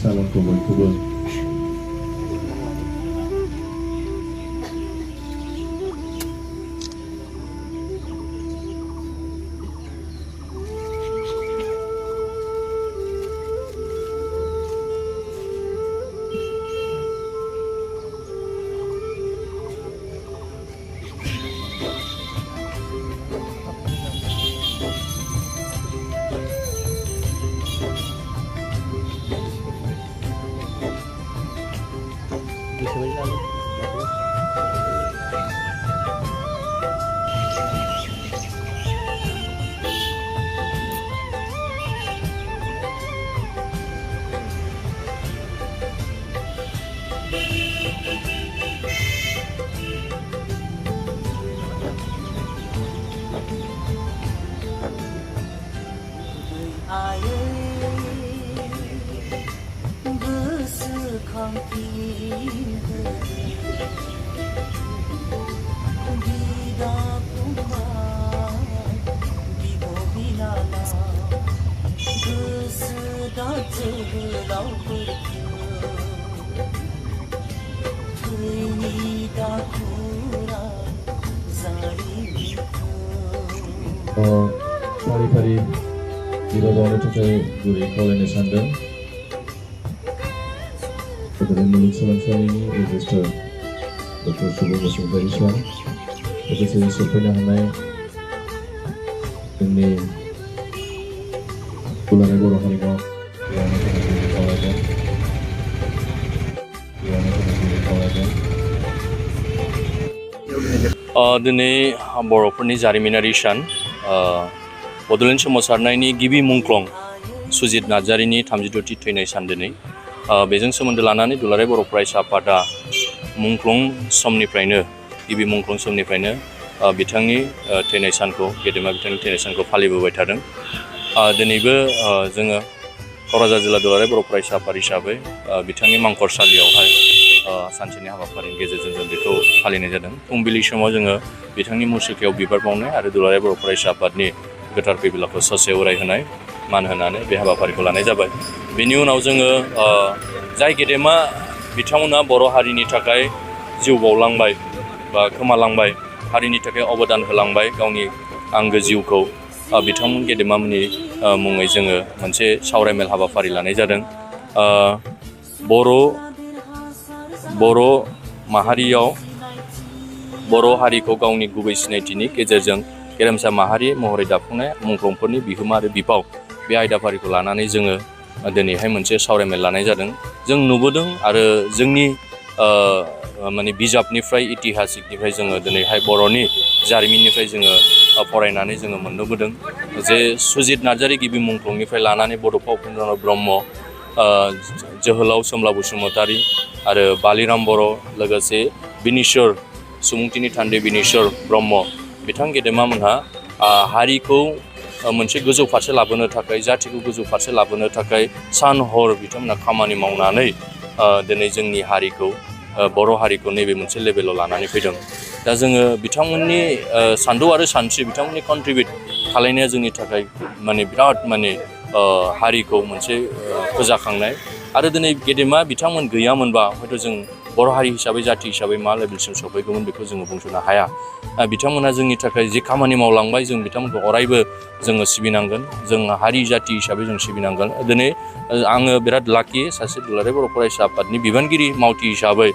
साबायखर बयखौबो फारि-फारि बिबाजावनो थाखाय गुरै खावलायनो सानदों बड'लेण्ड मुलुगसोलोंसालिनि रेजिस्ट्रार डक्टर सुबुं बसुमतारी सार लोगोसे सफैनो हानाय जोंनि दुलाराय बर' हारिमु दिनै बर'फोरनि जारिमिनारि सान बड'लेण्ड सोमावसारनायनि गिबि मुंख्लं सुजित नार्जारिनि 32थि थैनाय सान दिनै बेजों सोमोन्दो लानानै दुलाराय बर' फरायसा आफादा मुंख्लं समनिफ्रायनो गिबि मुंख्लं समनिफ्रायनो बिथांनि थैनाय सानखौ गेदेमा बिथांनि थैनाय सानखौ फालिबोबाय थादों दिनैबो जोङो क'क्राझार जिल्ला दुलाराय बर' फरायसा आफाद हिसाबै बिथांनि मांखरसालियावहाय सानसेनि हाबाफारिनि गेजेरजों जों बेखौ फालिनाय जादों फुंबिलि समाव जोङो बिथांनि मुसुखायाव बिबार बावनाय आरो दुलाराय बर' फरायसा आफादनि गोथार फैबिलाखौ ससे उरायहोनाय मान होनानै बे हाबाफारिखौ लानाय जाबाय बेनि उनाव जोङो जाय गेदेमा बिथांमोना बर' हारिनि थाखाय जिउ बावलांबाय बा खोमालांबाय हारिनि थाखाय अबदान होलांबाय गावनि आंगो जिउखौ बिथांमोन गेदेमामोननि मुङै जोङो मोनसे सावरायमेल हाबाफारि लानाय जादों बर' माहारियाव बर' हारिखौ गावनि गुबै सिनायथिनि गेजेरजों गेरेमसा माहारि महरै दाफुंनाय मुंख्लंफोरनि बिहोमा आरो बिफाव बे आयदाफारिखौ लानानै जोङो दिनैहाय मोनसे सावरायमेल लानाय जादों जों नुबोदों आरो जोंनि माने बिजाबनिफ्राय इतिहासिकनिफ्राय जोङो दिनैहाय बर'नि जारिमिननिफ्राय जोङो फरायनानै जोङो मोनबोदों जे सुजित नार्जारि गिबि मुंख्लंनिफ्राय लानानै बड'फा उपेन्द्रनाथ ब्रह्म जोहोलाव सोमला बसुमतारी आरो बालिराम बर' लोगोसे बिनेश्वर सुमुंथिनि थान्दै बिनेश्वर ब्रह्म बिथां गेदेमामोनहा हारिखौ मोनसे गोजौ फारसे लाबोनो थाखाय जाथिखौ गोजौ फारसे लाबोनो थाखाय सान हर बिथांमोना खामानि मावनानै दिनै जोंनि हारिखौ बर' हारिखौ नैबे मोनसे लेभेलाव लानानै फैदों दा जोङो बिथांमोननि सान्दौ आरो सानस्रि बिथांमोननि कन्ट्रिबिउट खालायनाया जोंनि थाखाय माने बिराद माने हारिखौ मोनसे फोजाखांनाय आरो दिनै गेदेमा बिथांमोन गैयामोनबा हयथ' जों बर' हारि हिसाबै जाथि हिसाबै मा लेभेलसिम सफैगौमोन बेखौ जोङो बुंस'नो हाया बिथांमोना जोंनि थाखाय जे खामानि मावलांबाय जों बिथांमोनखौ अरायबो जोङो सिबिनांगोन जों हारि जाथि हिसाबै जों सिबिनांगोन दिनै आङो बिराद लाखि सासे दुलाराय बर' फरायसा आफादनि बिबानगिरि मावथि हिसाबै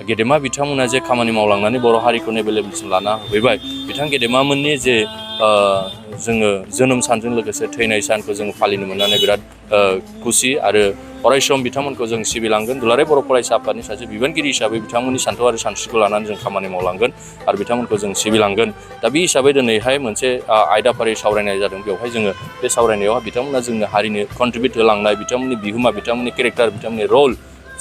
गेदेमा बिथांमोना जे खामानि मावलांनानै बर' हारिखौ नैबे लेभेलसिम लाना होफैबाय बिथां गेदेमामोननि जे जोङो जोनोम सानजों लोगोसे थैनाय सानखौ जोङो फालिनो मोननानै बिराद खुसि आरो अरायसम बिथांमोनखौ जों सिबिलांगोन दुलाराय बर' फरायसा आफादनि सासे बिबानगिरि हिसाबै बिथांमोननि सान्थौ आरो सानस्रिखौ लानानै जों खामानि मावलांगोन आरो बिथांमोनखौ जों सिबिलांगोन दा बे हिसाबै दिनैहाय मोनसे आयदाफारि सावरायनाय जादों बेवहाय जोङो बे सावरायनायाव बिथांमोना जोंनो हारिनो कन्ट्रिबिउट होलांनाय बिथांमोननि बिहोमा बिथांमोननि केरेक्टार बिथांमोननि रल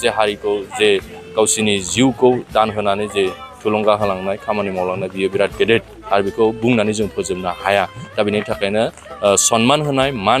जे हारिखौ जे गावसिनि जिउखौ दान होनानै जे थुलुंगा होलांनाय खामानि मावलांनाय बियो बिराद गेदेर आरो बेखौ बुंनानै जों फोजोबनो हाया दा बेनि थाखायनो सनमान होनाय मान